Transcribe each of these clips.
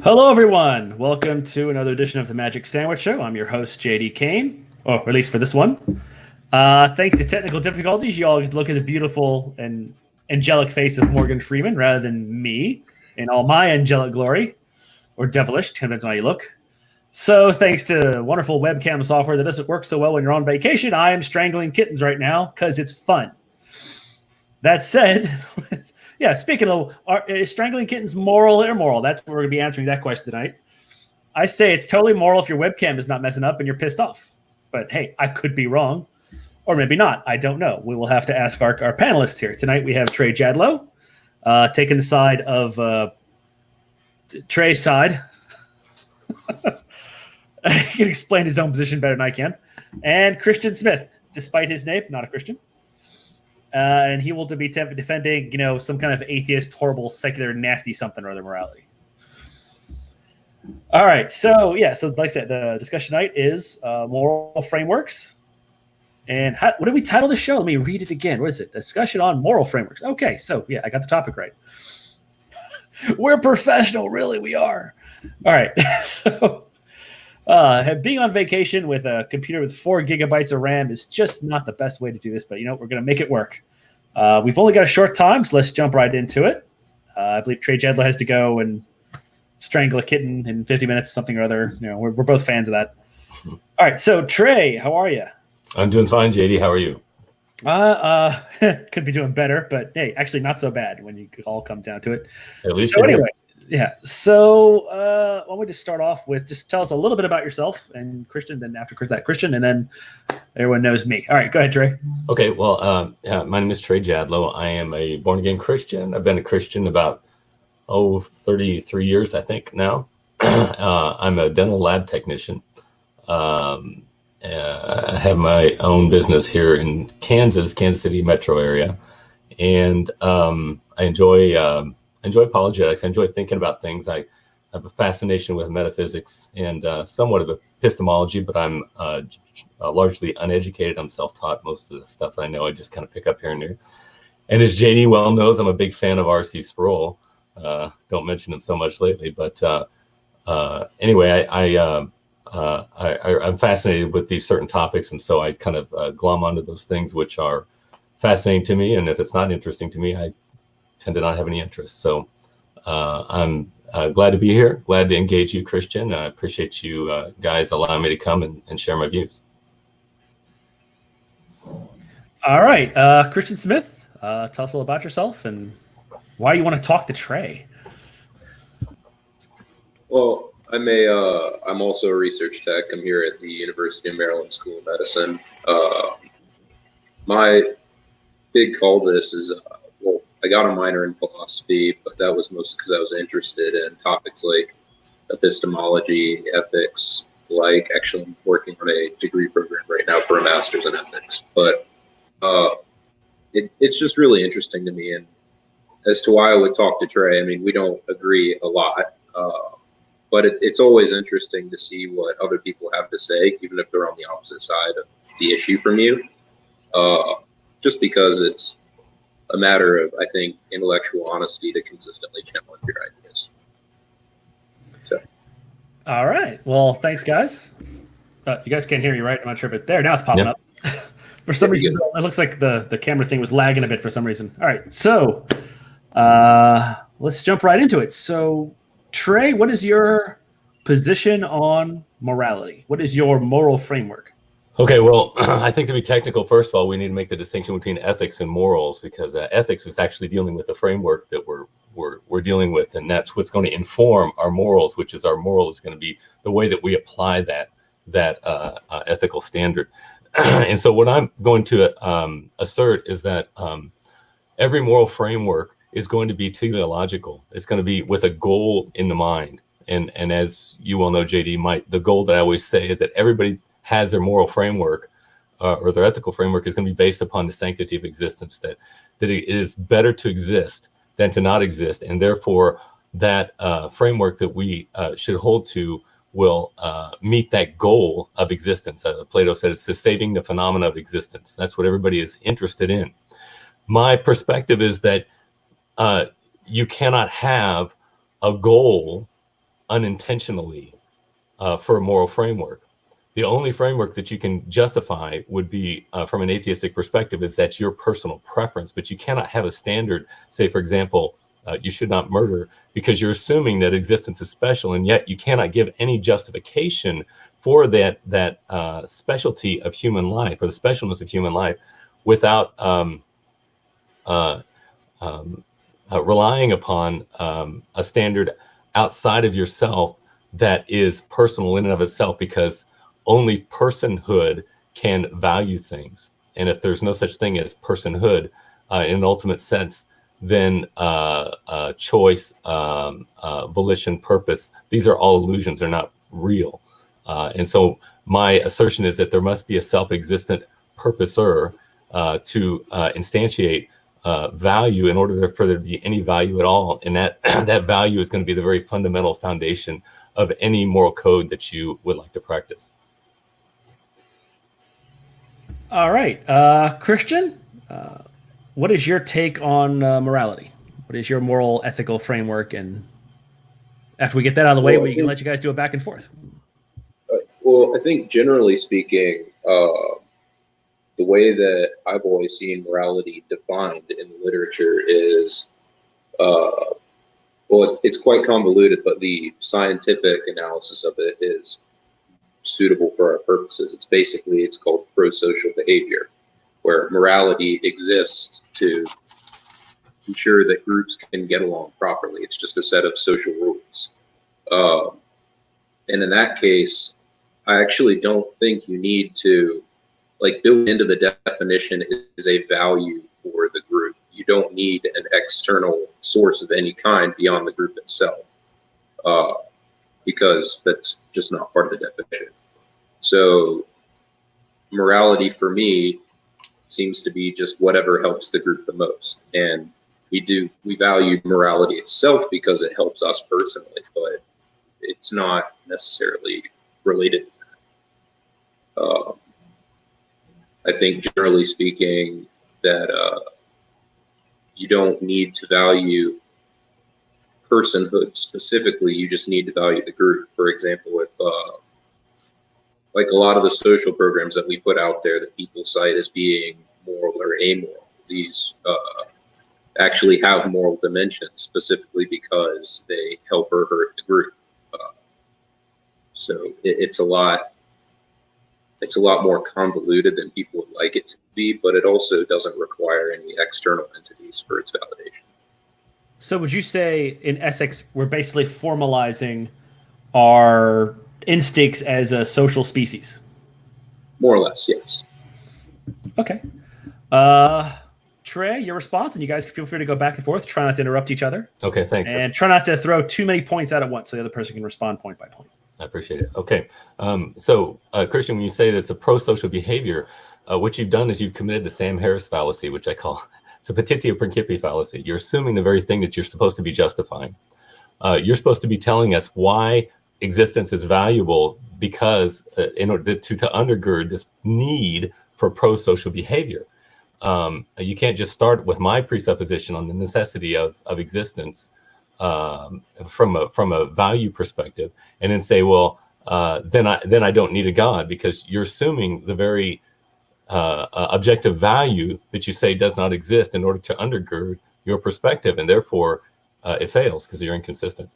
Hello, everyone. Welcome to another edition of the Magic Sandwich Show. I'm your host, JD Kane, or at least for this one. Thanks to technical difficulties, you all look at the beautiful and angelic face of Morgan Freeman rather than me in all my angelic glory, or devilish, depends on how you look. So thanks to wonderful webcam software that doesn't work so well when you're on vacation, I am strangling kittens right now because it's fun. That said, yeah, speaking of, is strangling kittens moral or immoral? That's what we're going to be answering that question tonight. I say it's totally moral if your webcam is not messing up and you're pissed off. But hey, I could be wrong. Or maybe not. I don't know. We will have to ask our panelists here. Tonight we have Trey Jadlow, taking the side of Trey's side. He can explain his own position better than I can. And Christian Smith, despite his name, not a Christian. And he will be defending, some kind of atheist, horrible, secular, nasty something or other morality. All right. So like I said, the discussion tonight is moral frameworks. And what did we title the show? Let me read it again. What is it? Discussion on moral frameworks. Okay. So, I got the topic right. We're professional. Really, we are. All right. So, being on vacation with a computer with 4 gigabytes of RAM is just not the best way to do this, but we're going to make it work. We've only got a short time, so let's jump right into it. I believe Trey Jadlow has to go and strangle a kitten in 50 minutes, something or other. We're both fans of that. All right, so Trey, how are you? I'm doing fine, JD. How are you? Could be doing better, but hey, actually not so bad when you all come down to it. At least so anyway. Yeah. So why don't we just start off with just tell us a little bit about yourself and Christian, then after that Christian, and then everyone knows me. All right, go ahead, Trey. Okay. Well, my name is Trey Jadlow. I am a born-again Christian. I've been a Christian about 33 years, I think now. I'm a dental lab technician. I have my own business here in Kansas City metro area, and I enjoy apologetics. I enjoy thinking about things. I have a fascination with metaphysics and somewhat of epistemology, but I'm largely uneducated. I'm self-taught. Most of the stuff I know, I just kind of pick up here and there. And as JD well knows, I'm a big fan of R.C. Sproul. Don't mention him so much lately, but anyway, I'm fascinated with these certain topics, and so I kind of glom onto those things which are fascinating to me. And if it's not interesting to me, I tend to not have any interest. So I'm glad to be here, glad to engage you, Christian. I appreciate you guys allowing me to come and share my views. All right, Christian Smith, tell us a little about yourself and why you want to talk to Trey. Well, I'm also a research tech. I'm here at the University of Maryland School of Medicine. My big call to this is, I got a minor in philosophy, but that was mostly because I was interested in topics like epistemology, ethics, actually I'm working on a degree program right now for a master's in ethics. But it's just really interesting to me. And as to why I would talk to Trey, I mean, we don't agree a lot, but it's always interesting to see what other people have to say, even if they're on the opposite side of the issue from you, just because it's a matter of, I think, intellectual honesty to consistently challenge your ideas. So. All right. Well, thanks, guys. You guys can't hear me, right? I'm not sure if it's there. Now it's popping up. For some reason, it looks like the camera thing was lagging a bit for some reason. All right. So let's jump right into it. So, Trey, what is your position on morality? What is your moral framework? Okay, well, I think to be technical, first of all, we need to make the distinction between ethics and morals, because ethics is actually dealing with the framework that we're dealing with, and that's what's going to inform our morals, which is our moral is going to be the way that we apply that ethical standard. And so what I'm going to assert is that every moral framework is going to be teleological. It's going to be with a goal in the mind. And as you well know, JD, the goal that I always say is that everybody has their moral framework, or their ethical framework is going to be based upon the sanctity of existence, that it is better to exist than to not exist, and therefore that framework that we should hold to will meet that goal of existence. Plato said it's the saving the phenomena of existence. That's what everybody is interested in. My perspective is that you cannot have a goal unintentionally for a moral framework. The only framework that you can justify would be, from an atheistic perspective, is that's your personal preference, but you cannot have a standard. Say, for example, you should not murder, because you're assuming that existence is special, and yet you cannot give any justification for that specialty of human life, or the specialness of human life, without relying upon a standard outside of yourself that is personal in and of itself, because only personhood can value things. And if there's no such thing as personhood in an ultimate sense, then choice, volition, purpose, these are all illusions. They're not real. And so my assertion is that there must be a self-existent purposer to instantiate value in order for there to be any value at all. And that that value is going to be the very fundamental foundation of any moral code that you would like to practice. All right. Christian, what is your take on morality? What is your moral, ethical framework? And after we get that out of the way, we can let you guys do it back and forth. Well, I think generally speaking, the way that I've always seen morality defined in the literature is, well, it's quite convoluted, but the scientific analysis of it is suitable for our purposes. It's called prosocial behavior, where morality exists to ensure that groups can get along properly. It's just a set of social rules. And in that case, I actually don't think you need to build into the definition is a value for the group. You don't need an external source of any kind beyond the group itself, because that's just not part of the definition. So morality for me seems to be just whatever helps the group the most. And we value morality itself because it helps us personally, but it's not necessarily related to that. I think generally speaking that you don't need to value personhood specifically, you just need to value the group. For example, with a lot of the social programs that we put out there that people cite as being moral or amoral, these actually have moral dimensions specifically because they help or hurt the group. So it's a lot more convoluted than people would like it to be, but it also doesn't require any external entities for its validation. So would you say in ethics, we're basically formalizing our instincts as a social species? More or less, yes. Okay. Trey, your response, and you guys can feel free to go back and forth. Try not to interrupt each other. Okay, thank you. And try not to throw too many points out at once so the other person can respond point by point. I appreciate it. Okay. So, Christian, when you say that's a prosocial behavior, what you've done is you've committed the Sam Harris fallacy, which I call it's a petitio principii fallacy. You're assuming the very thing that you're supposed to be justifying. You're supposed to be telling us why existence is valuable because in order to undergird this need for prosocial behavior. You can't just start with my presupposition on the necessity of existence from a value perspective, and then say, well, then I don't need a God, because you're assuming the very objective value that you say does not exist in order to undergird your perspective, and therefore it fails because you're inconsistent.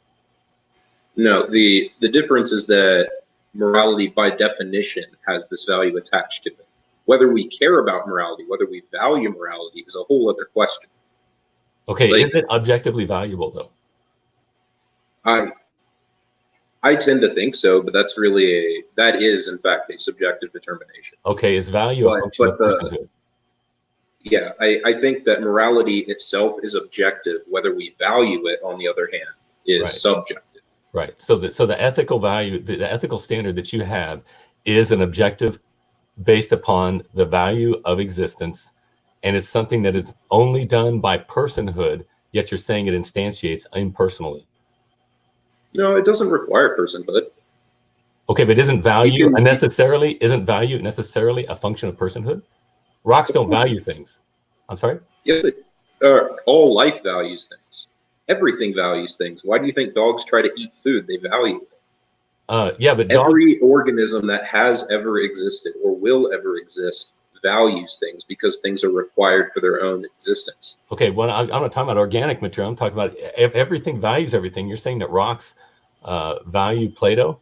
No, the difference is that morality by definition has this value attached to it. Whether we care about morality, whether we value morality, is a whole other question. Okay, is it objectively valuable though? I tend to think so, but that is in fact a subjective determination. Okay, is value a function of personhood? Yeah, I think that morality itself is objective. Whether we value it, on the other hand, is subjective. Right. So the ethical value, the ethical standard that you have, is an objective based upon the value of existence, and it's something that is only done by personhood, yet you're saying it instantiates impersonally. No, it doesn't require personhood. Okay, but isn't value necessarily a function of personhood? Rocks don't value things. I'm sorry? Yes, all life values things. Everything values things. Why do you think dogs try to eat food? They value it. Yeah, but every organism that has ever existed or will ever exist values things because things are required for their own existence. Okay, well, I'm not talking about organic material. I'm talking about if everything values everything. You're saying that rocks value Play-Doh?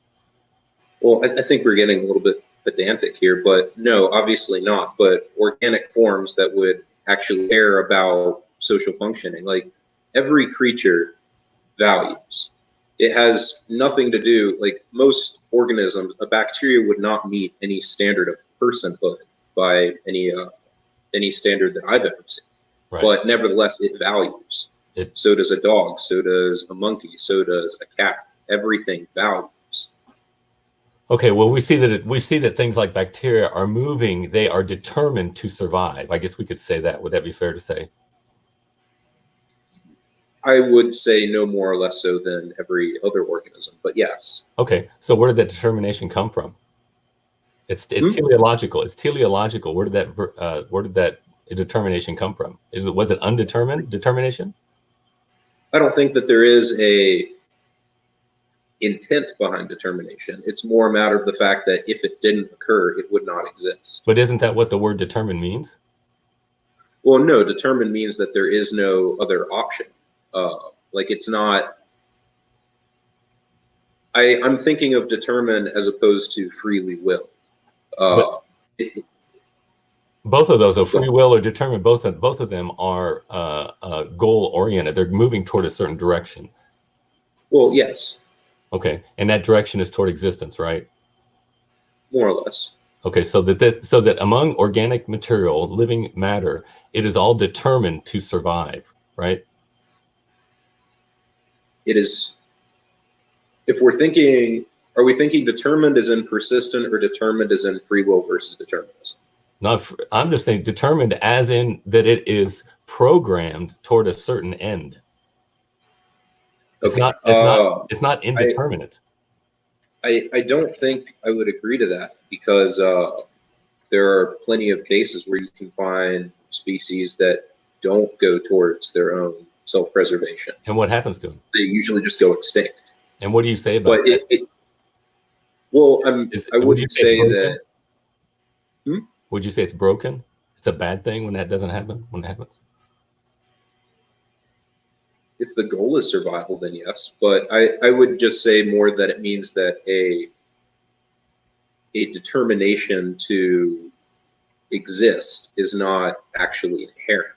Well, I think we're getting a little bit pedantic here, but no, obviously not. But organic forms that would actually care about social functioning, like every creature values. It has nothing to do, like most organisms, a bacteria would not meet any standard of personhood by any standard that I've ever seen. Right. But nevertheless, it values. So does a dog, so does a monkey, so does a cat. Everything values. Okay, well, we see that things like bacteria are moving. They are determined to survive. I guess we could say that. Would that be fair to say? I would say no more or less so than every other organism, but yes. Okay, so where did that determination come from? It's teleological. It's teleological. Where did that determination come from? Was it undetermined determination? I don't think that there is a intent behind determination. It's more a matter of the fact that if it didn't occur, it would not exist. But isn't that what the word determined means? Well, no, determined means that there is no other option. Like it's not. I'm thinking of determined as opposed to freely will. Both of those, free will or determined, both of them are goal oriented. They're moving toward a certain direction. Well, yes. Okay, and that direction is toward existence, right? More or less. Okay, so that among organic material, living matter, it is all determined to survive, right? It is. If we're thinking, are we thinking determined as in persistent or determined as in free will versus determinism? I'm just saying determined as in that it is programmed toward a certain end. It's not indeterminate. I don't think I would agree to that because there are plenty of cases where you can find species that don't go towards their own self-preservation. And what happens to them? They usually just go extinct. And what do you say about that? I wouldn't say that. Would you say it's broken? It's a bad thing when that doesn't happen, when it happens? If the goal is survival, then yes. But I would just say more that it means that a determination to exist is not actually inherent.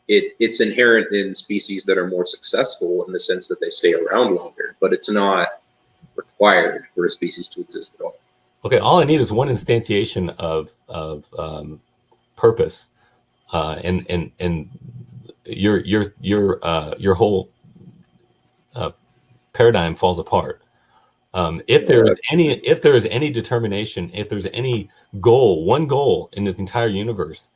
It's inherent in species that are more successful in the sense that they stay around longer, but it's not required for a species to exist at all. Okay, all I need is one instantiation of purpose, and your whole paradigm falls apart. If there is any determination, if there's any goal, one goal in this entire universe,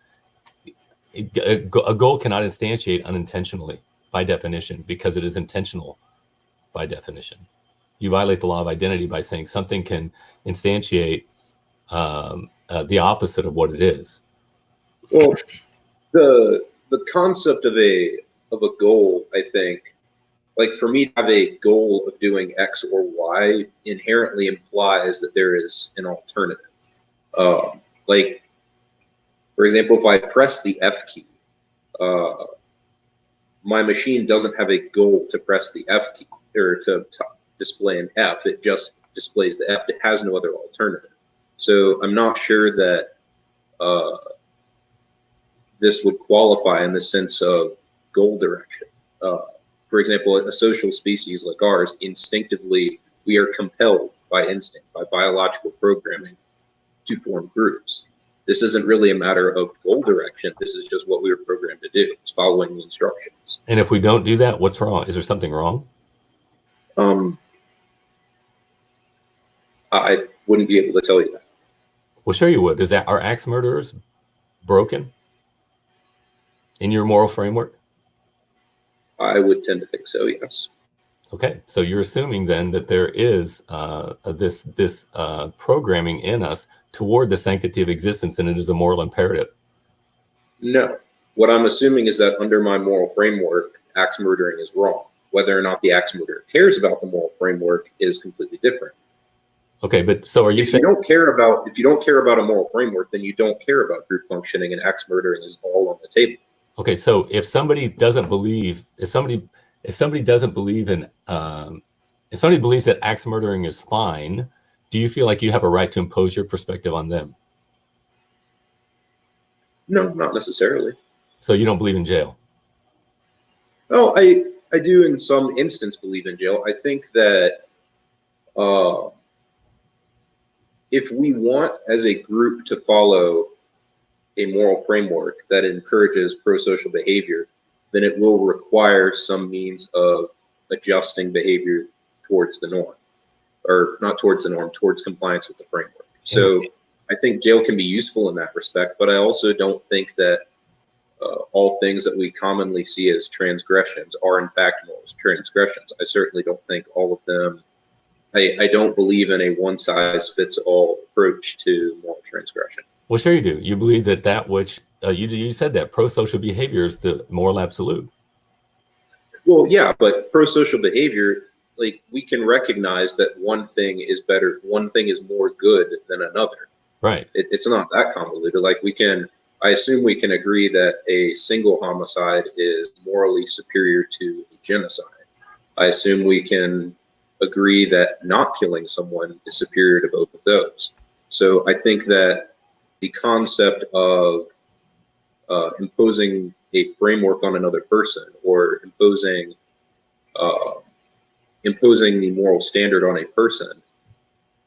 a goal cannot instantiate unintentionally by definition because it is intentional by definition. You violate the law of identity by saying something can instantiate the opposite of what it is. Well, the concept of a goal, I think, like for me to have a goal of doing X or Y inherently implies that there is an alternative. Like, for example, if I press the F key, my machine doesn't have a goal to press the F key or to display an F. It just displays the F. It has no other alternative. So I'm not sure that this would qualify in the sense of goal direction. For example, a social species like ours, instinctively, we are compelled by instinct, by biological programming, to form groups. This isn't really a matter of goal direction. This is just what we were programmed to do. It's following the instructions. And if we don't do that, what's wrong? Is there something wrong? I wouldn't be able to tell you that. Well, sure you would. Are axe murderers broken in your moral framework? I would tend to think so, yes. Okay, so you're assuming then that there is this programming in us toward the sanctity of existence, and it is a moral imperative. No. What I'm assuming is that under my moral framework, axe murdering is wrong. Whether or not the axe murderer cares about the moral framework is completely different. Okay, but so are you If saying you don't care about a moral framework, then you don't care about group functioning, and axe murdering is all on the table. okay, so if somebody doesn't believe, if somebody doesn't believe in, if somebody believes that axe murdering is fine, do you feel like you have a right to impose your perspective on them? No, not necessarily. So you don't believe in jail? Well, I do in some instance believe in jail. I think that if we want as a group to follow a moral framework that encourages pro-social behavior, then it will require some means of adjusting behavior towards the norm, or not towards the norm, towards compliance with the framework. So I think jail can be useful in that respect, but I also don't think that all things that we commonly see as transgressions are in fact moral transgressions. I certainly don't think all of them. I don't believe in a one-size-fits-all approach to moral transgression. Well, sure you do. You believe that which you said that pro-social behavior is the moral absolute. Well, yeah, but pro-social behavior, like, we can recognize that one thing is better, one thing is more good than another. Right. It's not that convoluted. Like, I assume we can agree that a single homicide is morally superior to a genocide. I assume we can agree that not killing someone is superior to both of those. So I think that the concept of imposing a framework on another person, or imposing the moral standard on a person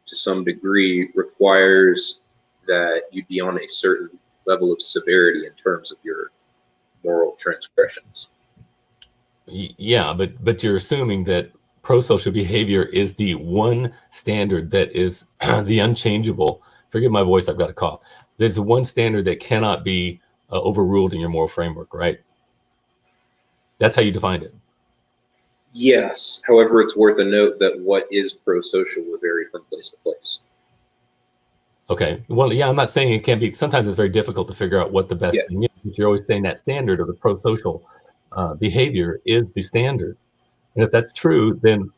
to some degree, requires that you be on a certain level of severity in terms of your moral transgressions. Yeah, but you're assuming that pro-social behavior is the one standard that is the unchangeable. Forgive my voice, I've got a cough. There's the one standard that cannot be overruled in your moral framework, right? That's how you defined it. Yes. However, it's worth a note that what is pro-social will vary from place to place. Okay. Well, yeah, I'm not saying it can't be. Sometimes it's very difficult to figure out what the best thing is. But you're always saying that standard of the pro-social behavior is the standard. And if that's true, then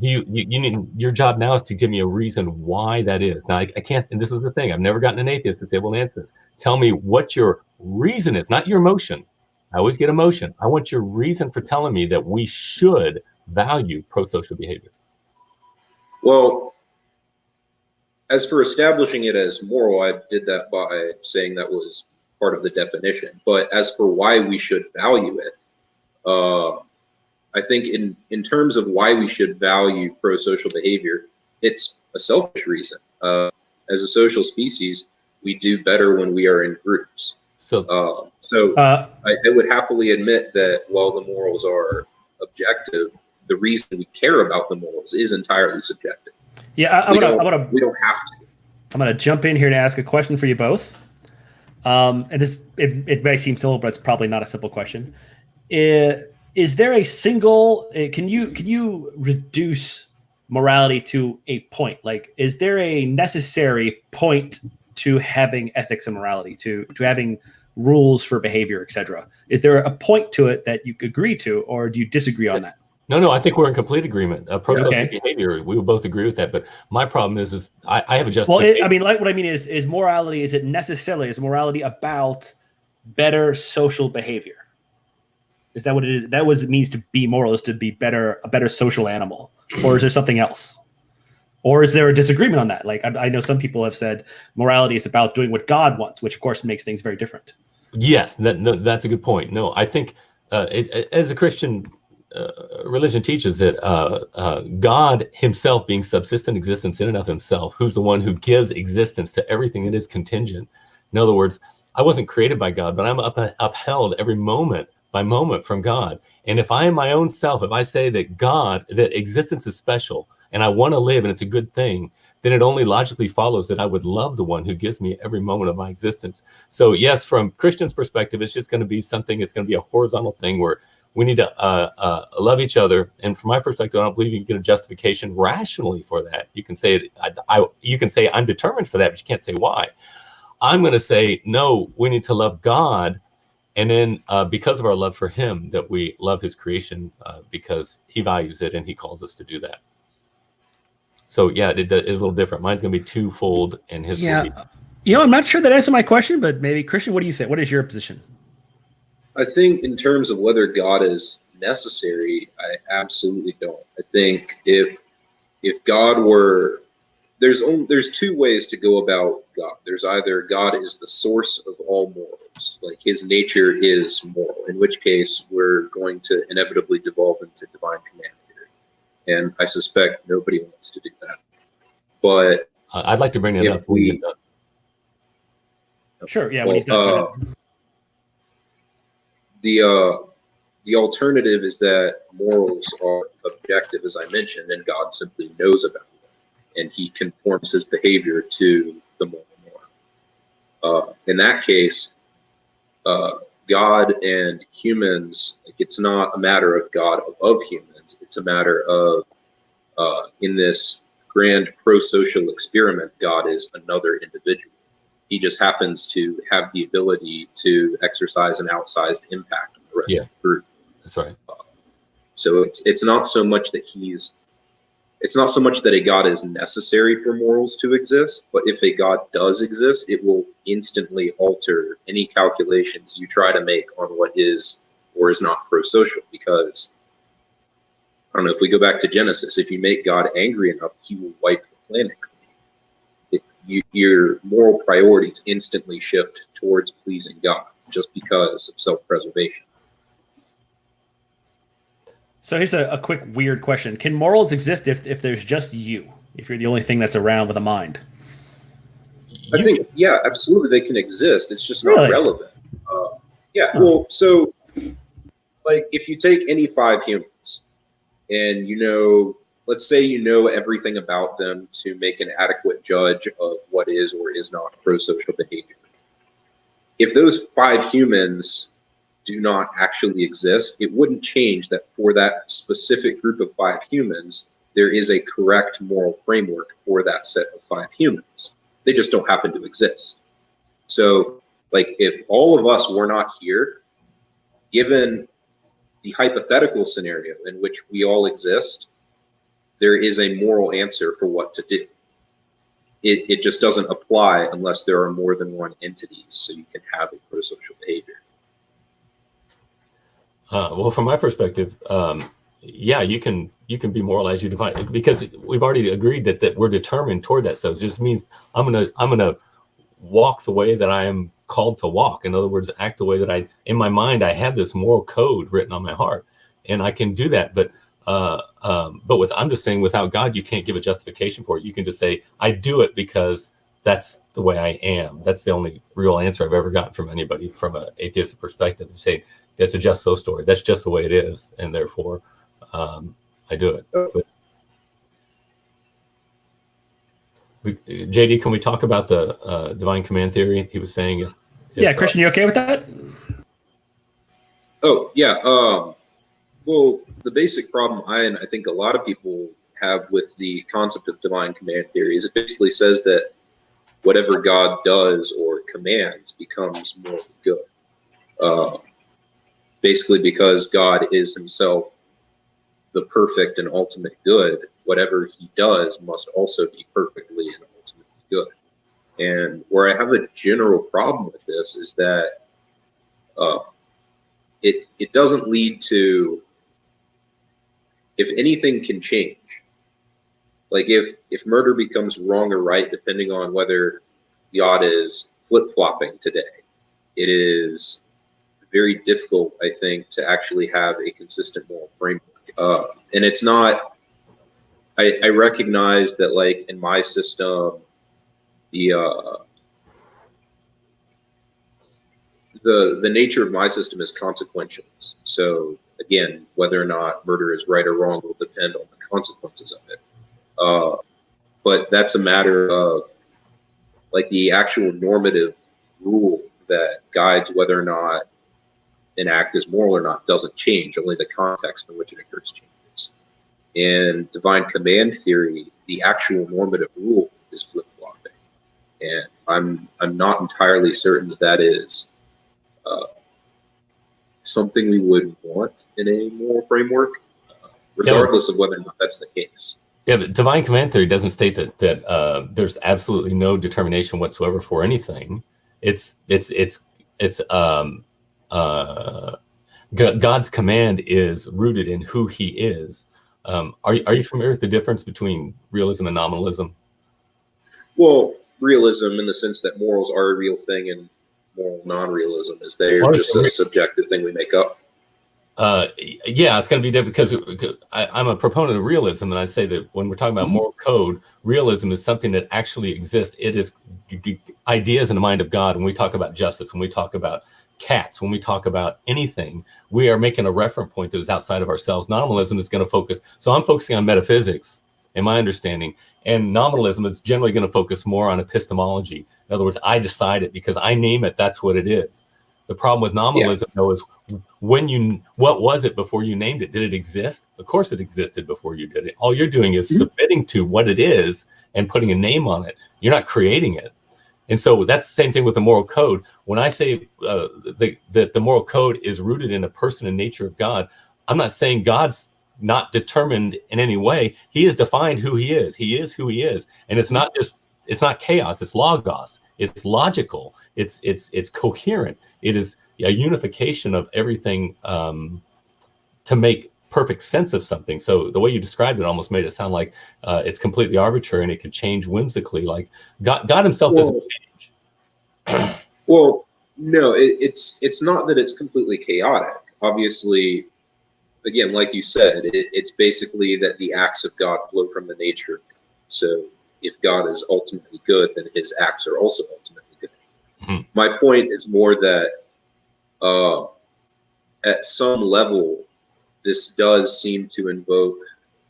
you need, your job now is to give me a reason why that is. Now, I can't, and this is the thing, I've never gotten an atheist that's able to answer this. Tell me what your reason is, not your emotion. I always get emotion. I want your reason for telling me that we should value pro-social behavior. Well, as for establishing it as moral, I did that by saying that was part of the definition. But as for why we should value it, I think in terms of why we should value pro-social behavior, it's a selfish reason. As a social species, we do better when we are in groups. So I would happily admit that while the morals are objective, the reason we care about the morals is entirely subjective. Yeah, we don't have to. I'm gonna jump in here and ask a question for you both. And this it may seem simple, but it's probably not a simple question. Is there a single? Can you reduce morality to a point? Like, is there a necessary point to having ethics and morality, to having rules for behavior, etc.? Is there a point to it that you agree to, or do you disagree on that? No, I think we're in complete agreement. Pro-social behavior, we will both agree with that. But my problem is I have a justification. Well, I mean, like, what I mean is morality, is morality about better social behavior? Is that what it is? That was it means to be moral, is to be a better social animal, or is there something else? Or is there a disagreement on that? Like, I know some people have said morality is about doing what God wants, which of course makes things very different. Yes, that's a good point. No, I think as a Christian religion teaches that God himself being subsistent existence in and of himself, who's the one who gives existence to everything that is contingent. In other words, I wasn't created by God, but I'm upheld every moment by moment from God. And if I am my own self, if I say that existence is special and I want to live and it's a good thing, then it only logically follows that I would love the one who gives me every moment of my existence. So yes, from Christian's perspective, it's just going to be something, it's going to be a horizontal thing where we need to love each other. And from my perspective, I don't believe you can get a justification rationally for that. You can say you can say I'm determined for that, but you can't say why. I'm going to say, no, we need to love God. And then because of our love for him, that we love his creation because he values it and he calls us to do that. So yeah, it is a little different. Mine's going to be twofold, and his will be. I'm not sure that answered my question, but maybe Christian, what do you think? What is your position? I think in terms of whether God is necessary, I absolutely don't. I think if God were, there's two ways to go about God. There's either God is the source of all morals, like his nature is moral, in which case we're going to inevitably devolve into divine command theory. And I suspect nobody wants to do that. But I'd like to bring that up. Sure, yeah, when he's done. The alternative is that morals are objective, as I mentioned, and God simply knows about them, and he conforms his behavior to the moral norm. In that case, God and humans, it's not a matter of God above humans. It's a matter of, in this grand prosocial experiment, God is another individual. He just happens to have the ability to exercise an outsized impact on the rest of the group. That's right. So it's not so much that a God is necessary for morals to exist, but if a God does exist, it will instantly alter any calculations you try to make on what is or is not prosocial. Because I don't know, if we go back to Genesis, if you make God angry enough, he will wipe the planet clean. Your moral priorities instantly shift towards pleasing God just because of self-preservation. So here's a quick weird question. Can morals exist if there's just you? If you're the only thing that's around with a mind? I think, yeah, absolutely they can exist. It's just not Really? relevant. Well, so like if you take any five humans and let's say you know everything about them to make an adequate judge of what is or is not prosocial behavior. If those five humans do not actually exist, it wouldn't change that for that specific group of five humans, there is a correct moral framework for that set of five humans. They just don't happen to exist. So, like, if all of us were not here, given the hypothetical scenario in which we all exist, there is a moral answer for what to do. It just doesn't apply unless there are more than one entity, so you can have a prosocial behavior. Well, from my perspective, you can be moral as you define, because we've already agreed that we're determined toward that. So it just means I'm gonna walk the way that I am called to walk. In other words, act the way that in my mind, I have this moral code written on my heart, and I can do that. But I'm just saying, without God, you can't give a justification for it. You can just say, I do it because that's the way I am. That's the only real answer I've ever gotten from anybody from an atheistic perspective, to say that's a just so story. That's just the way it is, and therefore I do it. But JD, can we talk about the divine command theory? He was saying, Christian, you okay with that? Oh yeah. Well, the basic problem I think a lot of people have with the concept of divine command theory is it basically says that whatever God does or commands becomes morally good. Basically, because God is himself the perfect and ultimate good, whatever he does must also be perfectly and ultimately good. And where I have a general problem with this is that it doesn't lead to, if anything can change, like if murder becomes wrong or right, depending on whether God is flip-flopping today, it is very difficult, I think, to actually have a consistent moral framework. And it's not, I recognize that, like, in my system, the nature of my system is consequential. So again, whether or not murder is right or wrong will depend on the consequences of it. but that's a matter of like the actual normative rule that guides whether or not an act is moral or not doesn't change. Only the context in which it occurs changes. In divine command theory, the actual normative rule is flip-flopping, and I'm not entirely certain that is something we would want in a moral framework, regardless of whether or not that's the case. Yeah, but divine command theory doesn't state that there's absolutely no determination whatsoever for anything. God's command is rooted in who He is. Are you familiar with the difference between realism and nominalism? Well, realism in the sense that morals are a real thing, and moral non-realism is they're just a subjective thing we make up. Yeah, it's going to be different because I'm a proponent of realism, and I say that when we're talking about moral code, realism is something that actually exists. It is ideas in the mind of God. When we talk about justice, when we talk about cats, when we talk about anything, we are making a reference point that is outside of ourselves. Nominalism is going to focus. So I'm focusing on metaphysics, in my understanding, and nominalism is generally going to focus more on epistemology. In other words, I decide it because I name it. That's what it is. The problem with nominalism, though, is what was it before you named it? Did it exist? Of course it existed before you did it. All you're doing is submitting to what it is and putting a name on it. You're not creating it. And so that's the same thing with the moral code. When I say that the moral code is rooted in a person and nature of God, I'm not saying God's not determined in any way. He has defined who He is. He is who He is. And it's not chaos, it's logos. It's logical. It's coherent. It is a unification of everything to make perfect sense of something. So the way you described it almost made it sound like it's completely arbitrary and it could change whimsically. Like God Himself doesn't change. Well, no, it's not that it's completely chaotic. Obviously, again, like you said, it's basically that the acts of God flow from the nature of God. So if God is ultimately good, then His acts are also ultimately good. Mm-hmm. My point is more that at some level, this does seem to invoke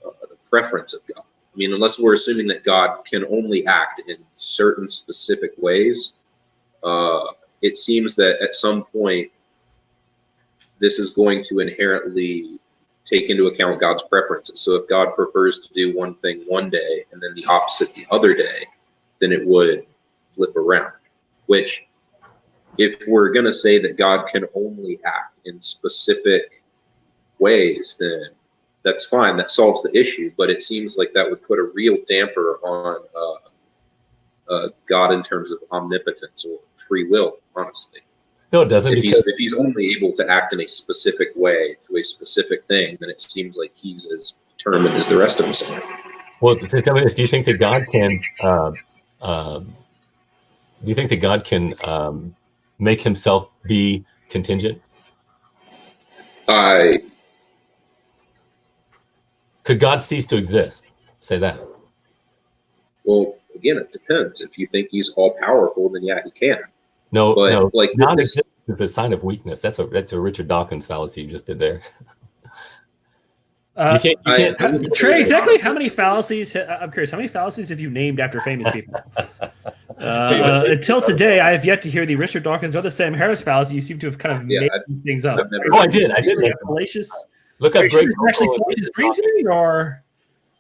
the preference of God. I mean, unless we're assuming that God can only act in certain specific ways, it seems that at some point, this is going to inherently take into account God's preferences. So if God prefers to do one thing one day and then the opposite the other day, then it would flip around. Which, if we're going to say that God can only act in specific ways, then that's fine. That solves the issue. But it seems like that would put a real damper on God in terms of omnipotence or free will, honestly. No, it doesn't. If he's only able to act in a specific way to a specific thing, then it seems like he's as determined as the rest of us are. Well, tell me this: do you think that God can? Do you think that God can make Himself be contingent? Could God cease to exist? Say that. Well, again, it depends. If you think He's all powerful, then yeah, He can. No, like God is a sign of weakness. That's a Richard Dawkins fallacy you just did there. You can't. Trey, exactly how many fallacies? I'm curious. How many fallacies have you named after famous people? Until today, I have yet to hear the Richard Dawkins or the Sam Harris fallacy. You seem to have kind of made things up. I did. Fallacious. Look up Greg. Actually, fallacious reasoning, or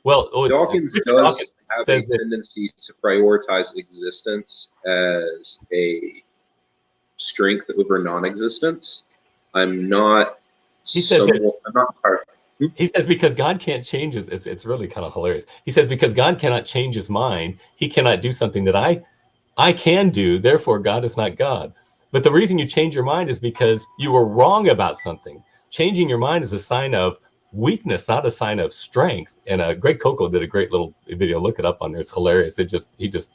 Dawkins does have a tendency to prioritize existence as a strength over non-existence. I'm not. He says because God can't change his. It's really kind of hilarious. He says because God cannot change His mind, He cannot do something that I can do. Therefore, God is not God. But the reason you change your mind is because you were wrong about something. Changing your mind is a sign of weakness, not a sign of strength. And Greg Coco did a great little video. Look it up on there. It's hilarious. He just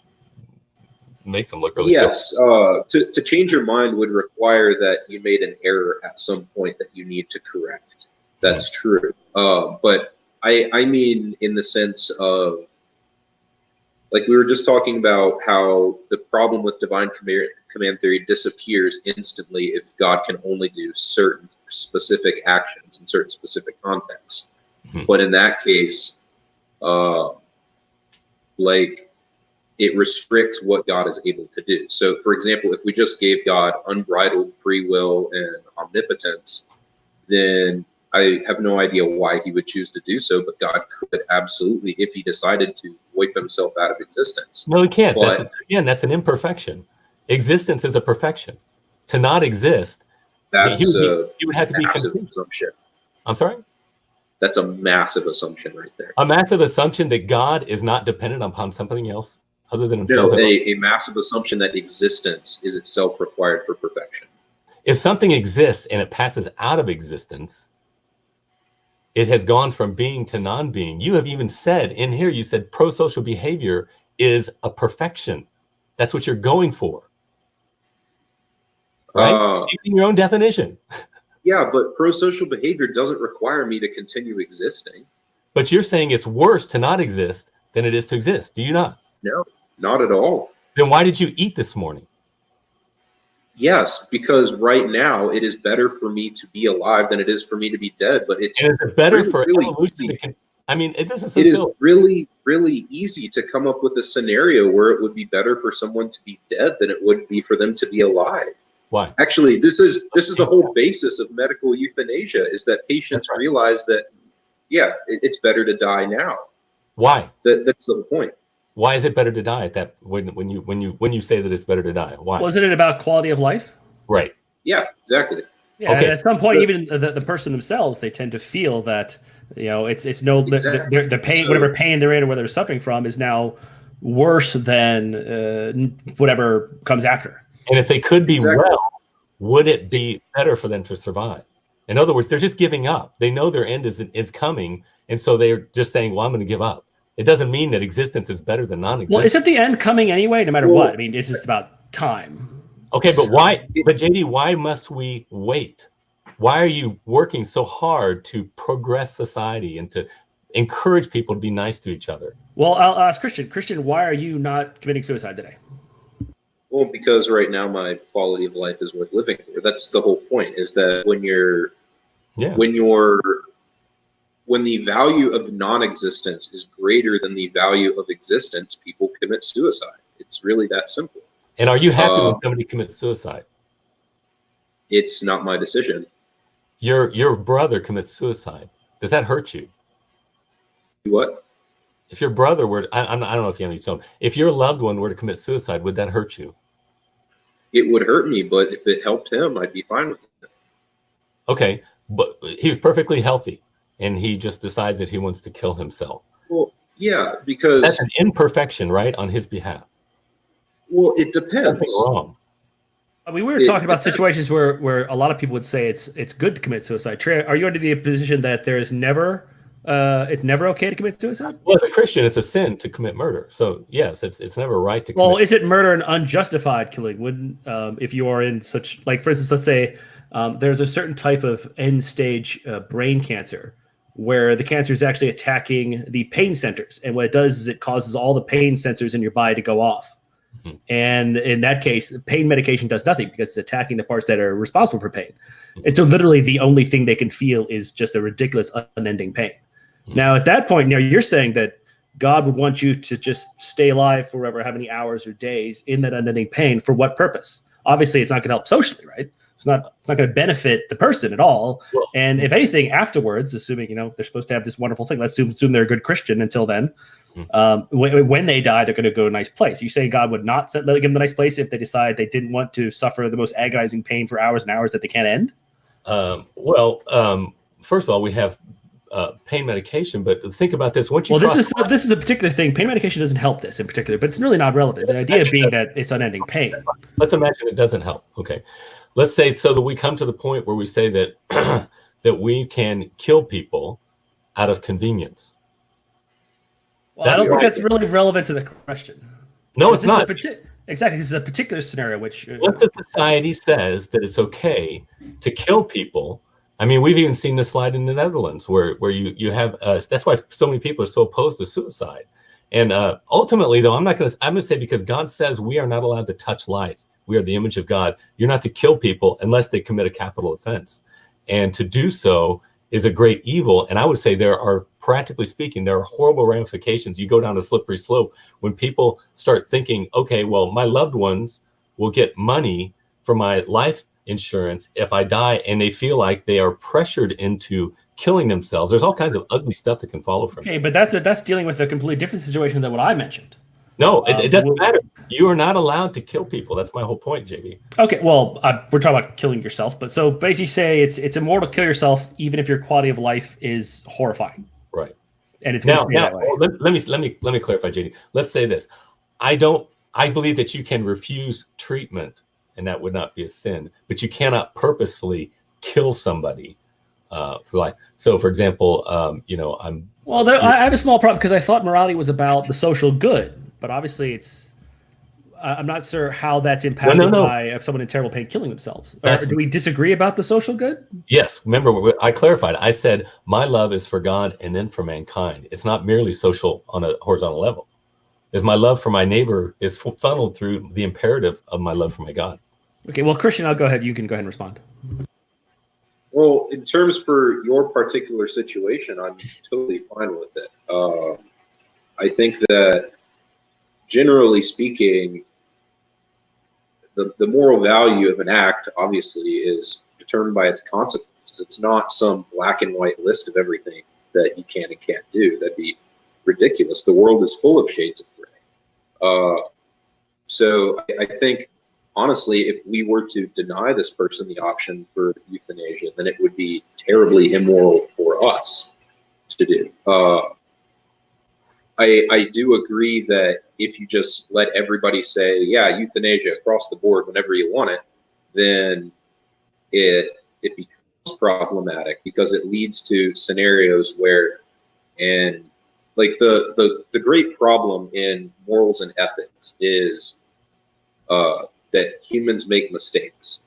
makes them look really silly. To change your mind would require that you made an error at some point that you need to correct. That's true. But I mean in the sense of, like we were just talking about how the problem with divine command theory disappears instantly if God can only do certain specific actions in certain specific contexts. Mm-hmm. But in that case, like it restricts what God is able to do. So, for example, if we just gave God unbridled free will and omnipotence, then I have no idea why he would choose to do so, but God could absolutely, if he decided to, wipe himself out of existence. No, he can't. But That's an imperfection. Existence is a perfection. To not exist, that's he would have to be massive complete. assumption. I'm sorry? That's a massive assumption right there. A massive assumption that God is not dependent upon something else other than himself. No, a massive assumption that existence is itself required for perfection. If something exists and it passes out of existence, it has gone from being to non-being. You have even said in here, you said prosocial behavior is a perfection. That's what you're going for. Right? Using your own definition. Yeah, but prosocial behavior doesn't require me to continue existing. But you're saying it's worse to not exist than it is to exist. Do you not? No, not at all. Then why did you eat this morning? Yes, because right now it is better for me to be alive than it is for me to be dead. But it's better really, for really evolution. easy. I mean, this is so it is really, really easy to come up with a scenario where it would be better for someone to be dead than it would be for them to be alive. Why? Actually, this is the whole basis of medical euthanasia, is that patients realize that, yeah, it's better to die now. Why? That's the whole point. Why is it better to die at that when you say that it's better to die? Why? Wasn't it about quality of life? Right. Yeah, exactly. Yeah, okay. At some point, even the person themselves, they tend to feel that, you know, it's no exactly. the pain, whatever pain they're in or whether they're suffering from, is now worse than whatever comes after. And if they could be well, would it be better for them to survive? In other words, they're just giving up. They know their end is coming, and so they're just saying, "Well, I'm going to give up." It doesn't mean that existence is better than non-existence. Well, isn't the end coming anyway, no matter what? I mean, it's just about time. Okay, but why? But JD, why must we wait? Why are you working so hard to progress society and to encourage people to be nice to each other? Well, I'll ask Christian. Christian, why are you not committing suicide today? Well, because right now my quality of life is worth living for. That's the whole point, is that when the value of non-existence is greater than the value of existence, people commit suicide. It's really that simple. And are you happy when somebody commits suicide? It's not my decision. Your brother commits suicide. Does that hurt you? What? If your brother were, I don't know if you have any children. If your loved one were to commit suicide, would that hurt you? It would hurt me, but if it helped him, I'd be fine with it. Okay, but he's perfectly healthy, and he just decides that he wants to kill himself. Well, yeah, because that's an imperfection, right, on his behalf. Well, it depends. Something wrong. I mean, we were talking about situations where a lot of people would say it's good to commit suicide. Trey, are you under the position that there is never it's never okay to commit suicide? Well, as a Christian, it's a sin to commit murder. So yes, it's never right to. Well, is it murder an unjustified killing? Wouldn't if you are in such, like, for instance, let's say there's a certain type of end stage brain cancer where the cancer is actually attacking the pain centers, and what it does is it causes all the pain sensors in your body to go off. Mm-hmm. And in that case, pain medication does nothing because it's attacking the parts that are responsible for pain. Mm-hmm. And so literally the only thing they can feel is just a ridiculous unending pain. Mm-hmm. Now, at that point, you're saying that God would want you to just stay alive forever, how many hours or days in that unending pain. For what purpose? Obviously, it's not going to help socially, right? It's not going to benefit the person at all. Well, and if anything, afterwards, assuming, they're supposed to have this wonderful thing, let's assume they're a good Christian until then. When they die, they're going to go to a nice place. You say God would not let them give them a nice place if they decide they didn't want to suffer the most agonizing pain for hours and hours that they can't end? First of all, we have pain medication, but think about this. Once you this is a particular thing. Pain medication doesn't help this in particular, but it's really not relevant. The idea being that it's unending pain. Let's imagine it doesn't help. Okay, let's say so that we come to the point where we say that that we can kill people out of convenience. Well, I don't think that's really relevant to the question. No, it's not. Exactly. This is a particular scenario which... Once a society says that it's okay to kill people, I mean, we've even seen this slide in the Netherlands where you have... that's why so many people are so opposed to suicide. And ultimately, though, I'm going to say because God says we are not allowed to touch life. We are the image of God. You're not to kill people unless they commit a capital offense. And to do so is a great evil. And I would say there are, practically speaking, there are horrible ramifications. You go down a slippery slope when people start thinking, okay, well, my loved ones will get money for my life insurance if I die, and they feel like they are pressured into killing themselves. There's all kinds of ugly stuff that can follow from it. Okay, but that's dealing with a completely different situation than what I mentioned. No, it doesn't matter. You are not allowed to kill people. That's my whole point, JD. Okay, well, we're talking about killing yourself, but so basically say it's immoral to kill yourself even if your quality of life is horrifying. Right. And it's Now, that way. let me clarify, JD. Let's say this. I believe that you can refuse treatment, and that would not be a sin, but you cannot purposefully kill somebody for life. So, for example, I have a small problem because I thought morality was about the social good, but obviously I'm not sure how that's impacted by someone in terrible pain killing themselves. Do we disagree about the social good? Yes. Remember, I clarified. I said my love is for God and then for mankind. It's not merely social on a horizontal level. Is my love for my neighbor is funneled through the imperative of my love for my God. Okay. Well, Christian, I'll go ahead. You can go ahead and respond. Well, in terms for your particular situation, I'm totally fine with it. I think that generally speaking, the moral value of an act obviously is determined by its consequences. It's not some black and white list of everything that you can and can't do. That'd be ridiculous. The world is full of shades of gray. So I think, honestly, if we were to deny this person the option for euthanasia, then it would be terribly immoral for us to do. I do agree that if you just let everybody say, yeah, euthanasia across the board whenever you want it, then it becomes problematic because it leads to scenarios where, and like the great problem in morals and ethics is that humans make mistakes.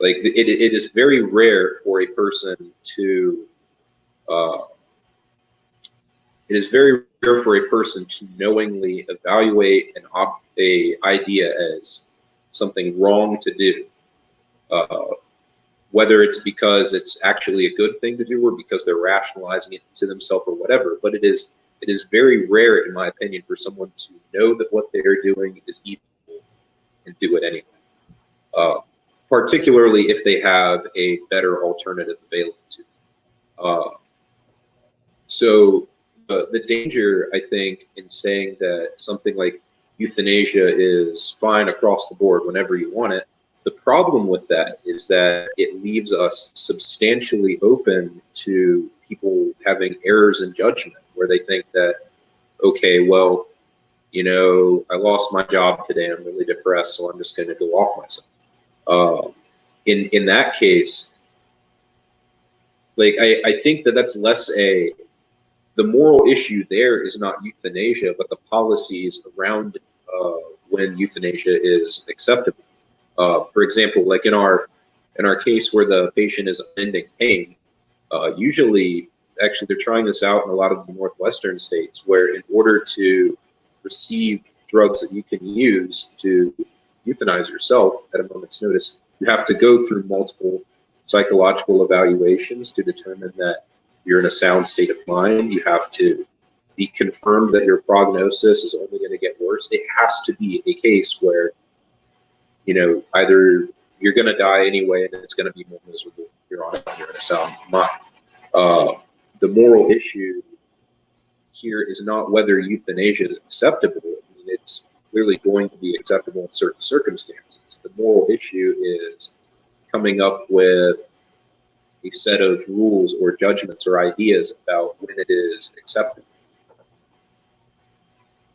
Like it is very rare for a person to knowingly evaluate an idea as something wrong to do, whether it's because it's actually a good thing to do or because they're rationalizing it to themselves or whatever. But it is very rare, in my opinion, for someone to know that what they're doing is evil and do it anyway, particularly if they have a better alternative available to them. So the danger, I think, in saying that something like euthanasia is fine across the board whenever you want it, the problem with that is that it leaves us substantially open to people having errors in judgment, where they think that, okay, well, I lost my job today. I'm really depressed, so I'm just going to go off myself. In that case, like I think that's less the moral issue there is not euthanasia, but the policies around when euthanasia is acceptable. For example, like in our case where the patient is unending pain, usually, actually, they're trying this out in a lot of the northwestern states, where in order to receive drugs that you can use to euthanize yourself at a moment's notice, you have to go through multiple psychological evaluations to determine that you're in a sound state of mind. You have to be confirmed that your prognosis is only going to get worse. It has to be a case where, either you're going to die anyway and it's going to be more miserable if you're on it, you're in a sound mind. The moral issue here is not whether euthanasia is acceptable. I mean, it's clearly going to be acceptable in certain circumstances. The moral issue is coming up with a set of rules or judgments or ideas about when it is acceptable.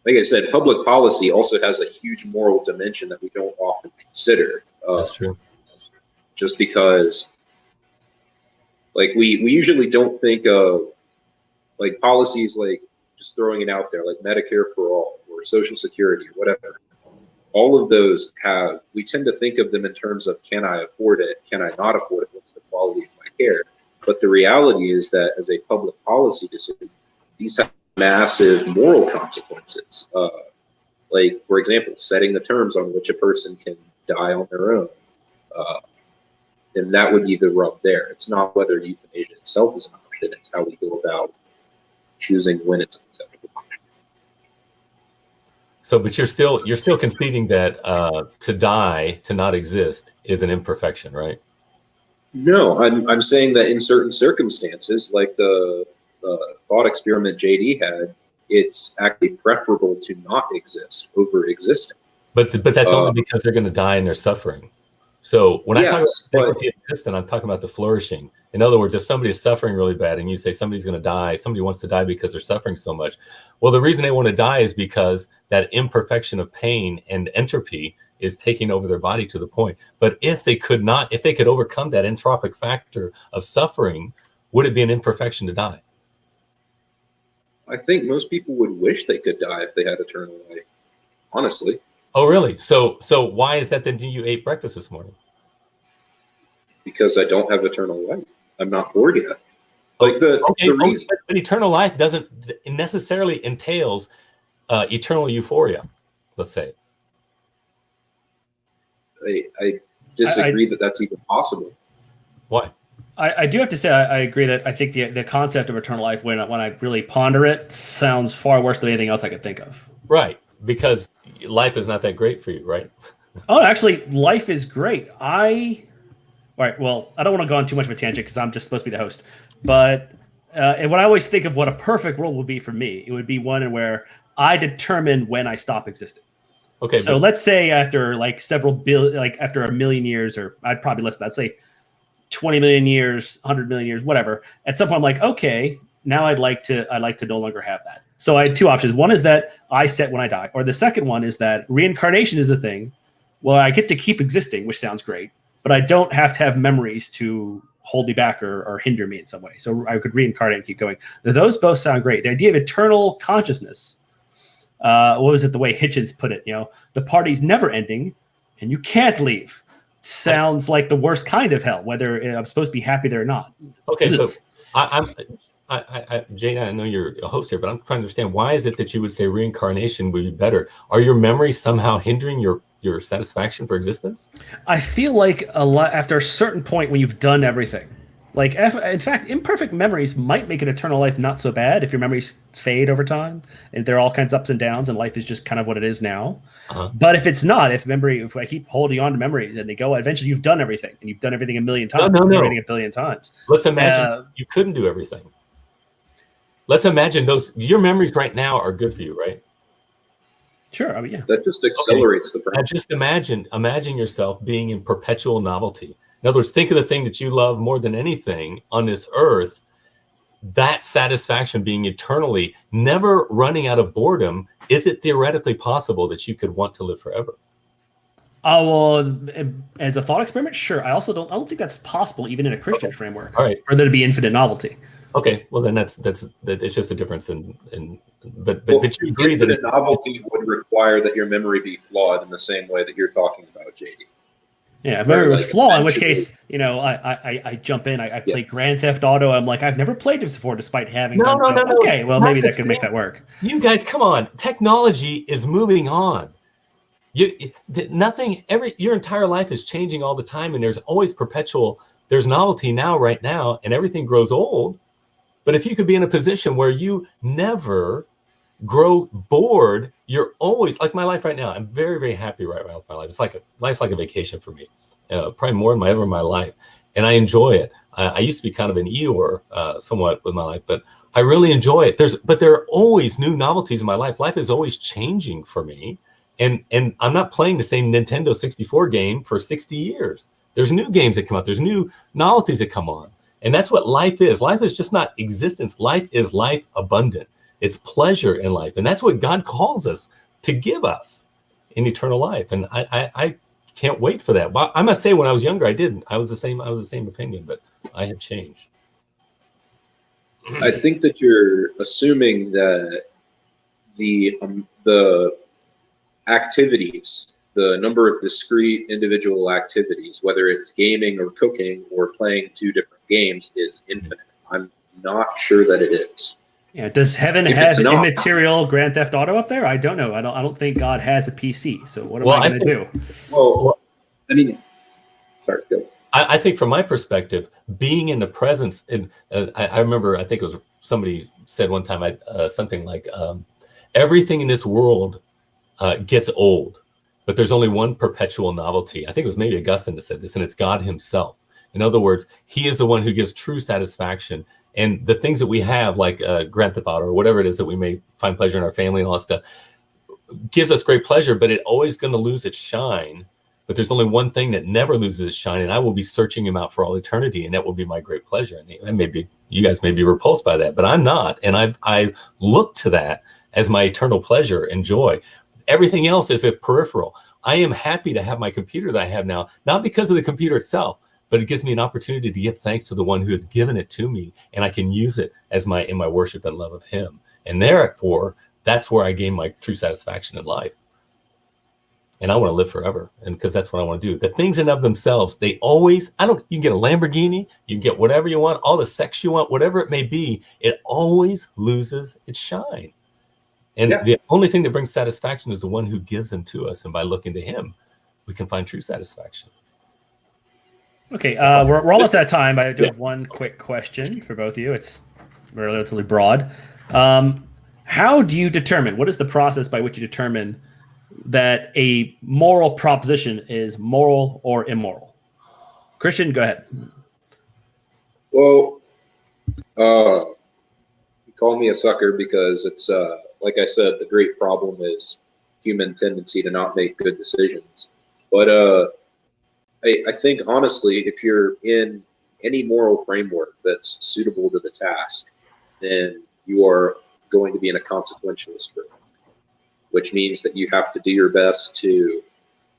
Like I said, public policy also has a huge moral dimension that we don't often consider. That's true. Just because, like, we usually don't think of, like, policies like, just throwing it out there, like Medicare for all or Social Security or whatever. All of those we tend to think of them in terms of, can I afford it? Can I not afford it? What's the quality of my care? But the reality is that as a public policy decision, these have massive moral consequences. Like, for example, setting the terms on which a person can die on their own. And that would be the rub there. It's not whether euthanasia itself is an option, it's how we go about choosing when it's an acceptable option. So, but you're still conceding that to die, to not exist, is an imperfection, right? No, I'm saying that in certain circumstances, like the thought experiment JD had, it's actually preferable to not exist over existing. But that's only because they're going to die and they're suffering. So when I talk about difficulty of existence, I'm talking about the flourishing. In other words, if somebody is suffering really bad and you say somebody's going to die, somebody wants to die because they're suffering so much. Well, the reason they want to die is because that imperfection of pain and entropy is taking over their body to the point. But if they could overcome that entropic factor of suffering, would it be an imperfection to die? I think most people would wish they could die if they had eternal life, honestly. Oh, really? So why is that then you ate breakfast this morning? Because I don't have eternal life. I'm not bored yet. Like the reason. But eternal life doesn't necessarily entails eternal euphoria, let's say. I disagree that that's even possible. Why? I do have to say I agree that I think the concept of eternal life, when I really ponder it, sounds far worse than anything else I could think of. Right, because life is not that great for you, right? Oh, actually, life is great. All right, well, I don't want to go on too much of a tangent because I'm just supposed to be the host. But and when I always think of what a perfect world would be for me, it would be one where I determine when I stop existing. Okay. So let's say after after a million years, or I'd probably less than that, I'd say 20 million years, 100 million years, whatever. At some point, I'm like, okay, now I'd like to no longer have that. So I had two options. One is that I set when I die, or the second one is that reincarnation is a thing. Well, I get to keep existing, which sounds great, but I don't have to have memories to hold me back or hinder me in some way. So I could reincarnate and keep going. Those both sound great. The idea of eternal consciousness. What was it? The way Hitchens put it, the party's never ending, and you can't leave. Sounds like the worst kind of hell, whether I'm supposed to be happy there or not. Okay, but Jane, I know you're a host here, but I'm trying to understand, why is it that you would say reincarnation would be better? Are your memories somehow hindering your satisfaction for existence? I feel like after a certain point when you've done everything. Like, in fact, imperfect memories might make an eternal life not so bad if your memories fade over time and there are all kinds of ups and downs and life is just kind of what it is now. Uh-huh. But if it's not, if I keep holding on to memories and they go, eventually you've done everything and you've done everything a million times. No. Everything a billion times. Let's imagine you couldn't do everything. Let's imagine your memories right now are good for you, right? Sure. I mean, yeah. That just accelerates the problem. Now just imagine yourself being in perpetual novelty. In other words, think of the thing that you love more than anything on this earth, that satisfaction being eternally, never running out of boredom. Is it theoretically possible that you could want to live forever? Well, as a thought experiment, sure. I don't think that's possible even in a Christian framework. All right. For there to be infinite novelty. Okay, well then that's it's just a difference but you agree that novelty would require that your memory be flawed in the same way that you're talking about, JD. Yeah, if memory was flawed, in which case, I jump in, I play Grand Theft Auto. I'm like, I've never played this before, despite having. No. Okay, well, maybe that could make that work. You guys, come on! Technology is moving on. Your entire life is changing all the time, and there's always there's novelty right now, and everything grows old. But if you could be in a position where you never grow bored, you're always, like my life right now, I'm very, very happy right now with my life. Life's like a vacation for me, probably more than ever in my life, and I enjoy it. I used to be kind of an Eeyore somewhat with my life, but I really enjoy it. But there are always new novelties in my life. Life is always changing for me, and I'm not playing the same Nintendo 64 game for 60 years. There's new games that come out. There's new novelties that come on. And that's what life is. Life is just not existence. Life is life abundant. It's pleasure in life. And that's what God calls us to give us in eternal life. And I can't wait for that. Well, I must say, when I was younger, I didn't. I was the same opinion, but I have changed. I think that you're assuming that the activities, the number of discrete individual activities, whether it's gaming or cooking or playing two different games, is infinite. I'm not sure that it is. Yeah. Does heaven have an immaterial Grand Theft Auto up there? I don't know. I don't think God has a PC. So what am I going to do? Well, I mean, sorry, go. I think from my perspective, being in the presence, and I remember, I think it was somebody said one time, something like, everything in this world gets old, but there's only one perpetual novelty. I think it was maybe Augustine that said this, and it's God himself. In other words, he is the one who gives true satisfaction. And the things that we have, like Grand Theft Auto or whatever it is that we may find pleasure in our family and all that stuff, gives us great pleasure, but it always going to lose its shine. But there's only one thing that never loses its shine, and I will be searching him out for all eternity, and that will be my great pleasure. And maybe you guys may be repulsed by that, but I'm not. And I look to that as my eternal pleasure and joy. Everything else is a peripheral. I am happy to have my computer that I have now, not because of the computer itself, but it gives me an opportunity to give thanks to the one who has given it to me, and I can use it as in my worship and love of him. And therefore, that's where I gain my true satisfaction in life. And I want to live forever, and because that's what I want to do. The things in of themselves, they always, you can get a Lamborghini, you can get whatever you want, all the sex you want, whatever it may be, it always loses its shine. And the only thing that brings satisfaction is the one who gives them to us. And by looking to him, we can find true satisfaction. Okay, we're almost out of time. I do have one quick question for both of you. It's relatively broad. How do you determine, what is the process by which you determine that a moral proposition is moral or immoral? Christian, go ahead. Well, you call me a sucker because it's, like I said, the great problem is human tendency to not make good decisions. But I think, honestly, if you're in any moral framework that's suitable to the task, then you are going to be in a consequentialist framework, which means that you have to do your best to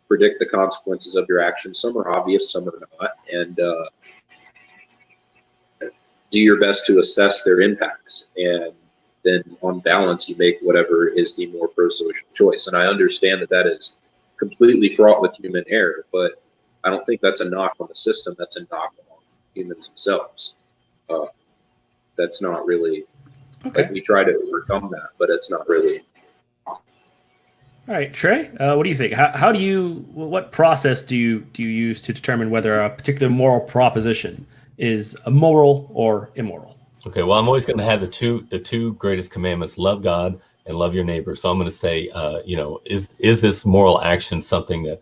predict the consequences of your actions. Some are obvious, some are not, and do your best to assess their impacts. And then on balance, you make whatever is the more pro-social choice. And I understand that that is completely fraught with human error, but I don't think that's a knock on the system. That's a knock on humans themselves. That's not really, like, we try to overcome that, but it's not really. All right, Trey, what do you think? How do you, what process do you use to determine whether a particular moral proposition is moral or immoral? Okay, well, I'm always going to have the two greatest commandments: love God and love your neighbor. So I'm going to say, is this moral action something that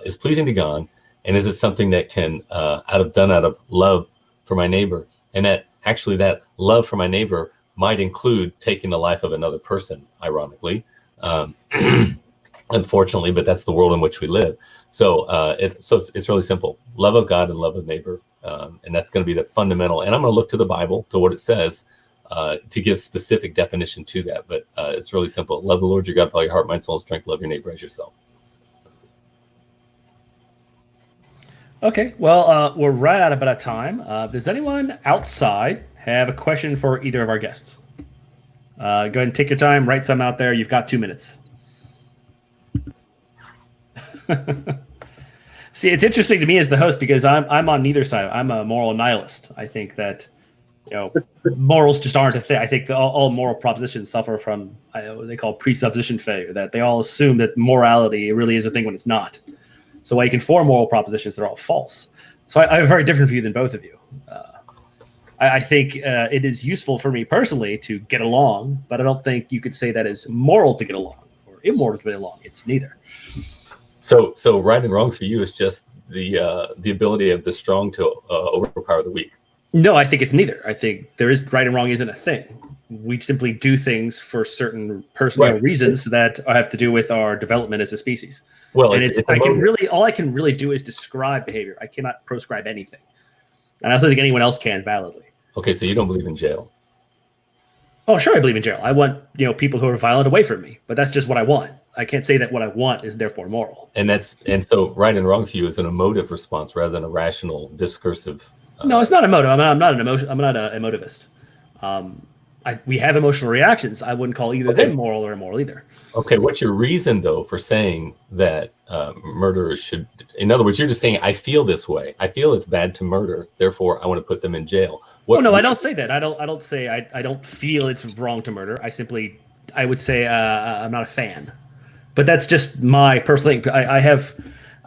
is pleasing to God, and is it something that can done out of love for my neighbor, and that actually that love for my neighbor might include taking the life of another person, ironically. Unfortunately, but that's the world in which we live. So it's really simple: love of God and love of neighbor, and that's going to be the fundamental. And I'm going to look to the Bible, to what it says, to give specific definition to that. But it's really simple: love the Lord your God with all your heart, mind, soul, and strength. Love your neighbor as yourself. Okay, well, we're right out of time. Does anyone outside have a question for either of our guests? Go ahead and take your time, write some out there. You've got 2 minutes. See, it's interesting to me as the host because I'm on neither side. I'm a moral nihilist. I think that morals just aren't a thing. I think all moral propositions suffer from what they call presupposition failure. That they all assume that morality really is a thing when it's not. So while you can form moral propositions, they're all false. So I have a very different view than both of you. I think it is useful for me personally to get along, but I don't think you could say that is moral to get along or immoral to get along. It's neither. So right and wrong for you is just the ability of the strong to overpower the weak. No, I think it's neither. I think there is right and wrong isn't a thing. We simply do things for certain personal reasons that have to do with our development as a species. Well, and all I can really do is describe behavior. I cannot proscribe anything, and I don't think anyone else can validly. Okay, so you don't believe in jail? Oh, sure, I believe in jail. I want people who are violent away from me, but that's just what I want. I can't say that what I want is therefore moral. And so right and wrong for you is an emotive response rather than a rational, discursive. No, it's not emotive. I'm not an emotivist. We have emotional reactions. I wouldn't call either them moral or immoral either. Okay, what's your reason though for saying that murderers should? In other words, you're just saying I feel this way. I feel it's bad to murder. Therefore, I want to put them in jail. No, I don't say that. I don't say I don't feel it's wrong to murder. I would say I'm not a fan. But that's just my personal thing.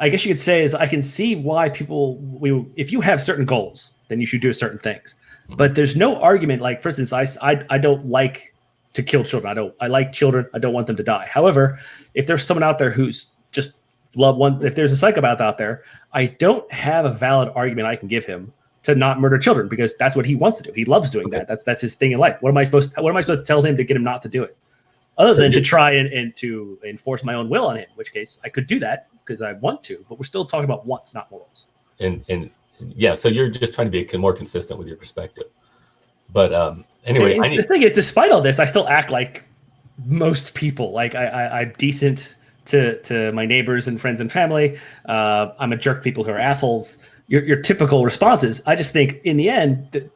I guess you could say is I can see why if you have certain goals, then you should do certain things. But there's no argument. Like, for instance, I don't like to kill children. I like children. I don't want them to die. However, if there's someone out there who's just if there's a psychopath out there, I don't have a valid argument I can give him to not murder children, because that's what he wants to do. He loves doing that. That's his thing in life. What am I supposed to tell him to get him not to do it? Other than to try and to enforce my own will on him, in which case I could do that because I want to, but we're still talking about wants, not morals. And yeah, so you're just trying to be more consistent with your perspective. But anyway, the thing is, despite all this, I still act like most people. Like I'm decent to my neighbors and friends and family. I'm a jerk to people who are assholes. Your typical responses. I just think in the end,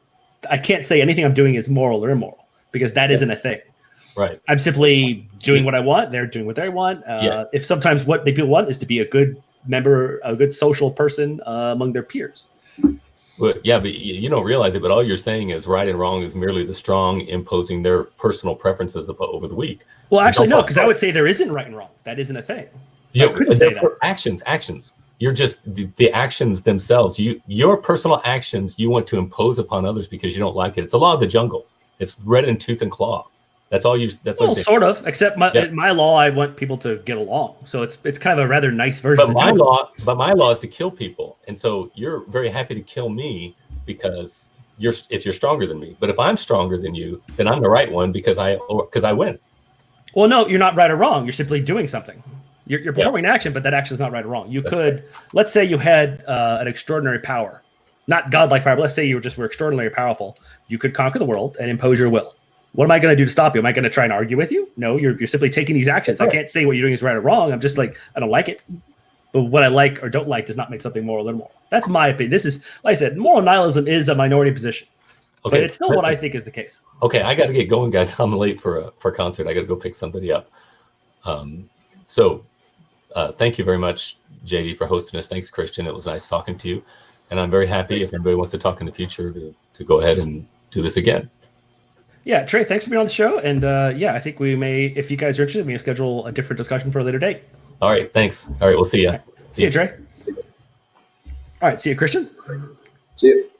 I can't say anything I'm doing is moral or immoral, because that isn't a thing. Right. I'm simply doing what I want. They're doing what they want. If sometimes what people want is to be a good member, a good social person among their peers. Well, yeah, but you don't realize it, but all you're saying is right and wrong is merely the strong imposing their personal preferences over the weak. Well, actually, no, because I would say there isn't right and wrong. That isn't a thing. Yeah, actions. You're just the actions themselves. Your personal actions you want to impose upon others because you don't like it. It's a law of the jungle. It's red in tooth and claw. That's all you. That's all. Sort of. Except my law, I want people to get along. So it's kind of a rather nice version. But my law is to kill people, and so you're very happy to kill me because if you're stronger than me. But if I'm stronger than you, then I'm the right one because I win. Well, no, you're not right or wrong. You're simply doing something. You're performing an action, but that action is not right or wrong. You could, let's say you had an extraordinary power, not godlike power, but let's say you were extraordinarily powerful. You could conquer the world and impose your will. What am I going to do to stop you? Am I going to try and argue with you? No, you're simply taking these actions. I can't say what you're doing is right or wrong. I'm just like, I don't like it. But what I like or don't like does not make something moral or immoral. That's my opinion. This is, like I said, moral nihilism is a minority position. Okay, but it's still what I think is the case. Okay, I got to get going, guys. I'm late for a concert. I got to go pick somebody up. Thank you very much, JD, for hosting us. Thanks, Christian. It was nice talking to you. And I'm very happy if anybody wants to talk in the future to go ahead and do this again. Yeah, Trey, thanks for being on the show. And I think we may, if you guys are interested, we may schedule a different discussion for a later date. All right, thanks. All right, we'll see you. See you, Trey. All right, see you, Christian. See you.